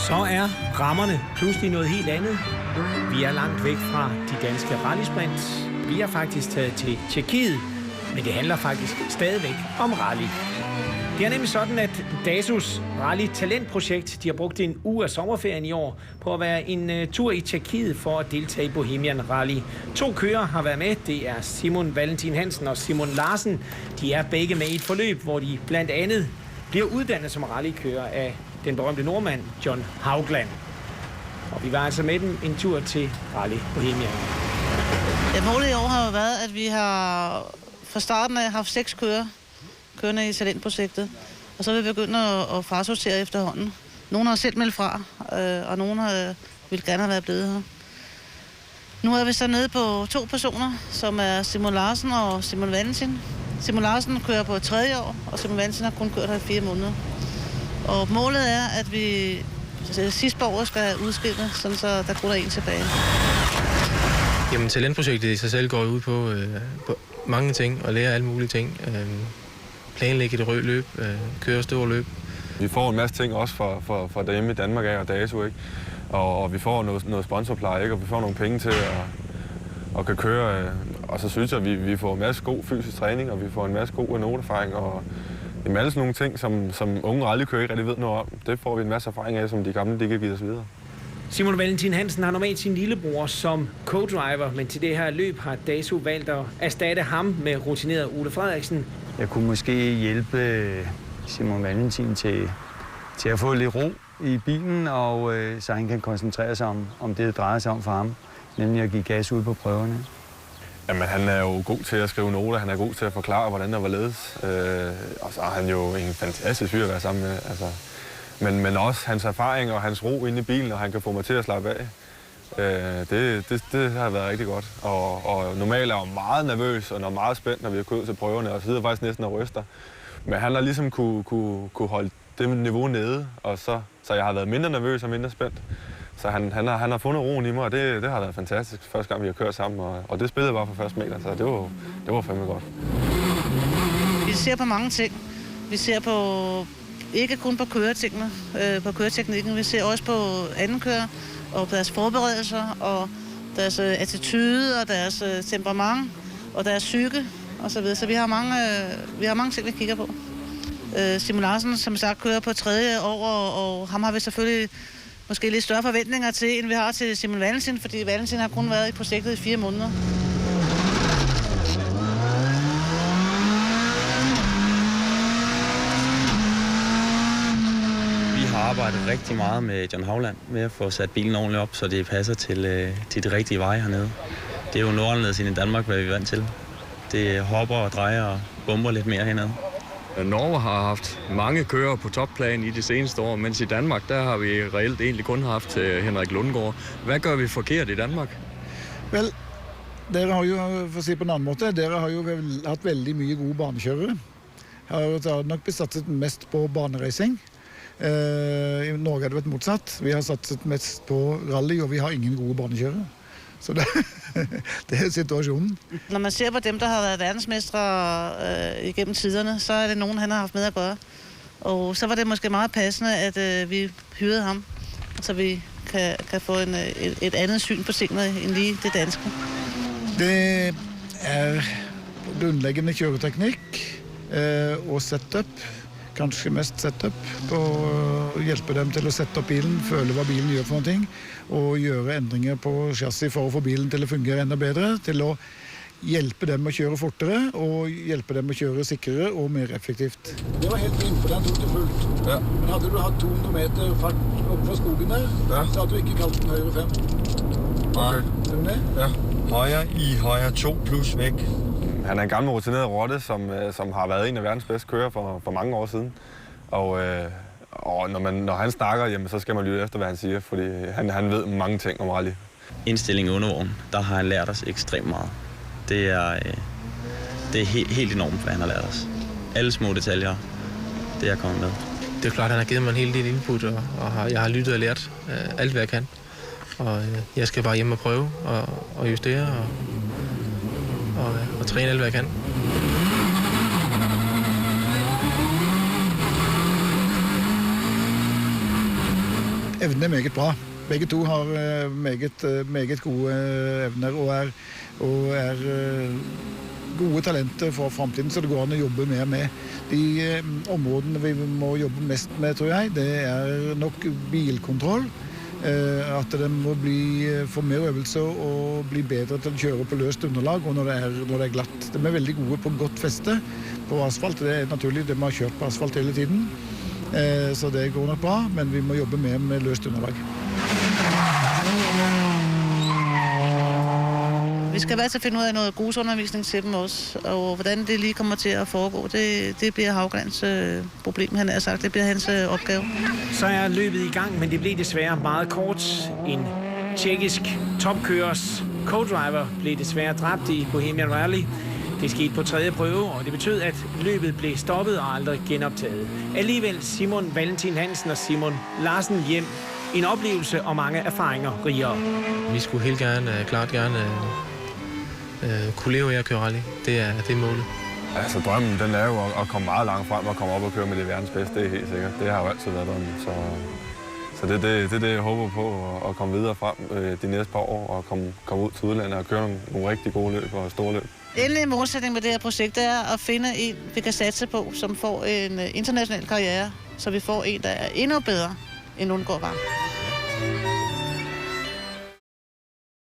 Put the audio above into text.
Så er rammerne pludselig noget helt andet. Vi er langt væk fra de danske rallysprint. Vi er faktisk taget til Tjekkiet, men det handler faktisk stadigvæk om rally. Det er nemlig sådan, at DASUs rally-talentprojekt, de har brugt en uge af sommerferien i år på at være en tur i Tjekkiet for at deltage i Bohemian Rally. 2 kører har været med. Det er Simon Valentin Hansen og Simon Larsen. De er begge med i et forløb, hvor de blandt andet bliver uddannet som rallykører af den berømte nordmand John Haugland. Og vi var altså med dem en tur til Rally Bohemian. Ja, målet i år har jo været, at vi har fra starten af haft 6 kørende i talentprojektet. Og så vil vi begynde at frasortere efterhånden. Nogle har selv meldt fra, og nogle vil gerne have været blevet her. Nu er vi så nede på 2 personer, som er Simon Larsen og Simon Valentin. Simon Larsen kører på 3. år, og Simon Valentin har kun kørt her i 4 måneder. Og målet er, at vi sidste år skal have udskillet, sådan så der kun er en tilbage. Jamen, talentprojektet i sig selv går ud på mange ting, og lære alle mulige ting. Planlægge et rødt løb, køre store løb. Vi får en masse ting også fra derhjemme i Danmark af og DASU, ikke? Og vi får noget sponsorpleje, ikke? Og vi får nogle penge til at kan køre. Og så synes jeg, at vi får en masse god fysisk træning, og vi får en masse god noterfaring. Og alle sådan nogle ting, som unge rallykører ikke rigtig ved noget om. Det får vi en masse erfaring af, som de gamle de kan give os videre. Simon Valentin Hansen har normalt sin lillebror som co-driver, men til det her løb har DASU valgt at erstatte ham med rutineret Ole Frederiksen. Jeg kunne måske hjælpe Simon Valentin til at få lidt ro i bilen, og så han kan koncentrere sig om det, det drejer sig om for ham, nemlig at give gas ud på prøverne. Jamen, han er jo god til at skrive noter, han er god til at forklare, hvordan der var ledes. Og så er han jo en fantastisk fyr at være sammen med. Altså. Men også hans erfaring og hans ro inde i bilen, og han kan få mig til at slappe af. Det har været rigtig godt. Og normalt er jeg meget nervøs og meget spændt, når vi har kørt til prøverne, og sidder faktisk næsten og ryster. Men han har ligesom kunne holde det niveau nede, og så jeg har været mindre nervøs og mindre spændt. Så han har fundet roen i mig, og det har været fantastisk første gang, vi har kørt sammen. Og det spillede bare for første meter, så det var fandme godt. Vi ser på mange ting. Vi ser på ikke kun på køretingene, på køreteknikken. Vi ser også på anden kører og deres forberedelser og deres attitude og deres temperament og deres psyke og så videre. Så vi har mange ting, vi kigger på. Simon Larsen, som sagt, kører på 3. år, og ham har vi selvfølgelig måske lidt større forventninger til, end vi har til Simon Valentin, fordi Valentin har kun været i projektet i 4 måneder. Vi har arbejdet rigtig meget med John Haugland med at få sat bilen ordentligt op, så det passer til de rigtige veje hernede. Det er jo anderledes end i Danmark, hvad vi er vant til. Det hopper og drejer og bomber lidt mere hernede. Norge har haft mange kører på topplan i de seneste år, mens i Danmark, der har vi reelt egentlig kun haft Henrik Lundgaard. Hvad gør vi forkert i Danmark? Vel, dere har jo, for at sige på en anden måde, dere har jo haft veldig mye gode banekjørere. Har jo nok besatset mest på baneracing. I Norge har det vært motsatt. Vi har satset mest på rally, og vi har ingen gode banekjørere. Så det er situationen. Når man ser på dem, der har været verdensmestre igennem tiderne, så er det nogen, han har haft med at gøre. Og så var det måske meget passende, at vi hyrede ham, så vi kan få et andet syn på tingene end lige det danske. Det er grundlæggende kjøreteknikk og setup. Kanskje mest setup på å hjelpe dem til å sette opp bilen, føle hva bilen gjør for noe, og gjøre endringer på chassis for å få bilen til å fungere enda bedre, til å hjelpe dem å kjøre fortere, og hjelpe dem å kjøre sikrere og mer effektivt. Det var helt fint, for den tok det fullt. Ja. Men hadde du hatt 200 meter fart oppe fra skogen der, ja, så hadde du ikke kalt den høyre 5. Okay. Er du med? Ja. Højre i højre 2 plus væk. Han er en gammel rutineret rotte, som har været en af verdens bedste kører for mange år siden. Og når han snakker, jamen, så skal man lytte efter, hvad han siger, fordi han ved mange ting om rally. Indstilling i undervognen, der har han lært os ekstremt meget. Det er helt enormt, hvad han har lært os. Alle små detaljer, det er kommet med. Det er klart, at han har givet mig en hel del input, og jeg har lyttet og lært alt, hvad jeg kan. Og jeg skal bare hjem og prøve og justere og træne alt, hvad jeg kan. evner meget bra. Begge to har meget gode evner og er gode talenter for fremtiden, så det går an å jobbe mer med. De områdene vi må jobbe mest med, tror jeg, det er nok bilkontroll. At de må få mer øvelse og bli bedre til å kjøre på løst underlag og når det er glatt. De er veldig gode på godt feste på asfalt. Det er naturlig, de har kjørt på asfalt hele tiden. Så det går nok bra, men vi må jobbe mer med løst underlag. Vi skal altså finde ud af noget grusundervisning til dem også, og hvordan det lige kommer til at foregå, det bliver Hauglans problem, han har sagt. Det bliver hans opgave. Så er løbet i gang, men det blev desværre meget kort. En tjekkisk topkørers co-driver blev desværre dræbt i Bohemian Rally. Det skete på 3. prøve, og det betød, at løbet blev stoppet og aldrig genoptaget. Alligevel Simon Valentin Hansen og Simon Larsen hjem. En oplevelse og mange erfaringer rigere. Vi skulle helt klart gerne kunne leve af at køre rally. Det er målet. Altså drømmen, den er jo at komme meget langt frem og komme op og køre med det verdens bedste, det er helt sikkert. Det har jo altid været drømmen, så det er det, jeg håber på, at komme videre frem de næste par år og komme ud til udlandet og køre nogle rigtig gode løb og store løb. Endelig målsætning med det her projekt er at finde en, vi kan satse på, som får en international karriere, så vi får en, der er endnu bedre end Lundgaard var.